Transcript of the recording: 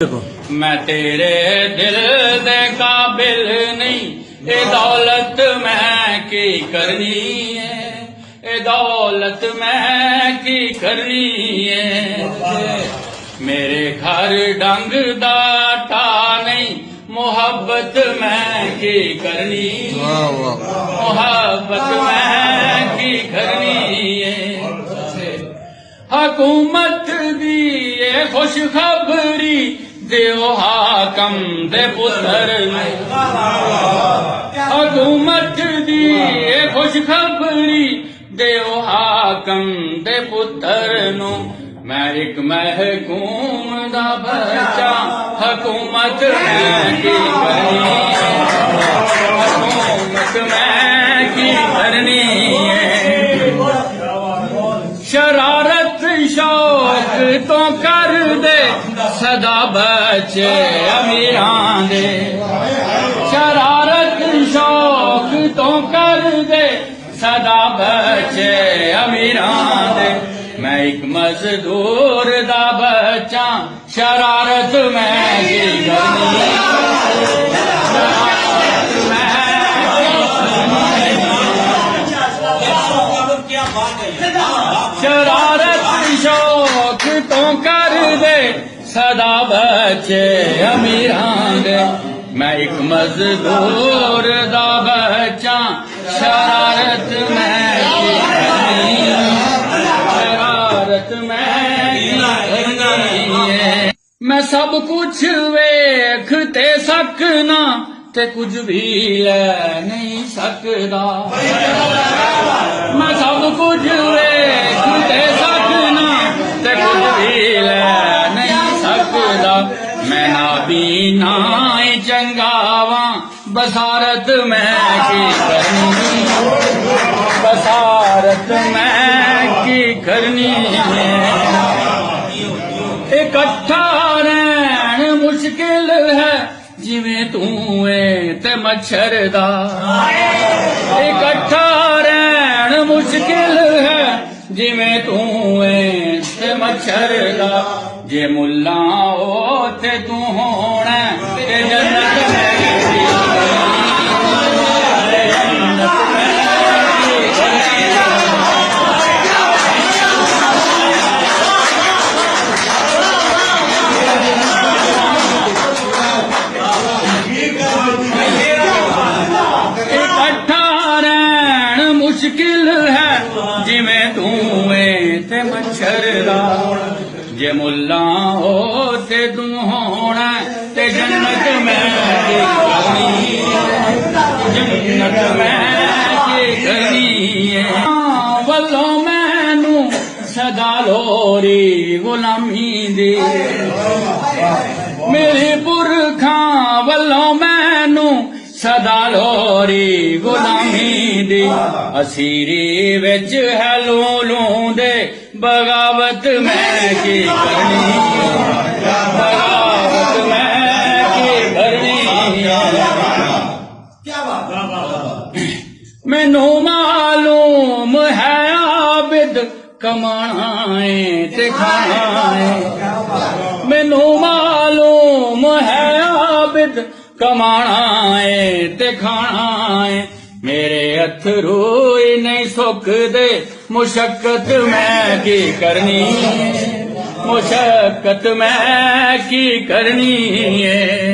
मैं तेरे दिल दे काबिल नहीं, ए दौलत मैं की करनी है, ए दौलत मैं की करनी है। मेरे घर डंग दा ठा नहीं, मोहब्बत मैं की करनी, मोहब्बत मैं की करनी है। हकूमत दी ये खुश खबरी देओ हाकम दे पुत्र ने, हुकूमत दी ये खुश खबरी देओ हाकम दे पुत्र नो। मैं एक महकूम दा बच्चा, हुकूमत मैं की करनी, हुकूमत मैं की करनी है। शरारत शौक तो कर दे सदा बच्चे अमीरां दे, शरारत शौक तो कर दे सदा बच्चे अमीरां दे। मैं एक मजदूर दा बच्चा, शरारत मैं की करनी, शरारत शौक तो कर दे सदा बच्चे अमीरां दे। मैं एक मजदूर दा बच्चा, शरारत मैं की करनी, शरारत मैं की करनी है। मैं सब कुछ वेख ते सकना, ते कुछ भी ले नहीं सकदा। मैं सब कुछ वेख ते सकना, ते कुछ भी ले नहीं सकदा। मैं ना बीना चंगावा, बसारत मैं की करनी, बसारत मैं की करनी है। इकट्ठा रहन मुश्किल है, जिवें तू है ते मच्छर दा। इकट्ठा रहन मुश्किल है, जिवें तू है ते मच्छर दा। जे मुल्ला हो ते तू होना, ते जन्नत में की जन्नत में की इकट्ठा रहन मुश्किल है, जिवें तू है ते मच्छर दा। जे मुल्ला हो ते तू होना, ते जन्नत में की करनी, जन्नत में की करनी है। वल्लों मैनू सदा लोरी गुलामी दी, मेरे पुरखां वल्लों मैनू सदा लोरी गुलामी दी। असीरी विच है लूं दे, बगावत मैं की करनी, बगावत मैं की करनी है। मैनू मालूम है आबिद कमाना है ते खाना है। मैनू मालूम है आबिद कमाना है ते खाना है। मेरे अथरू नहीं सुख दे, मुशक्कत मैं की करनी, मुशक्कत मैं की करनी है।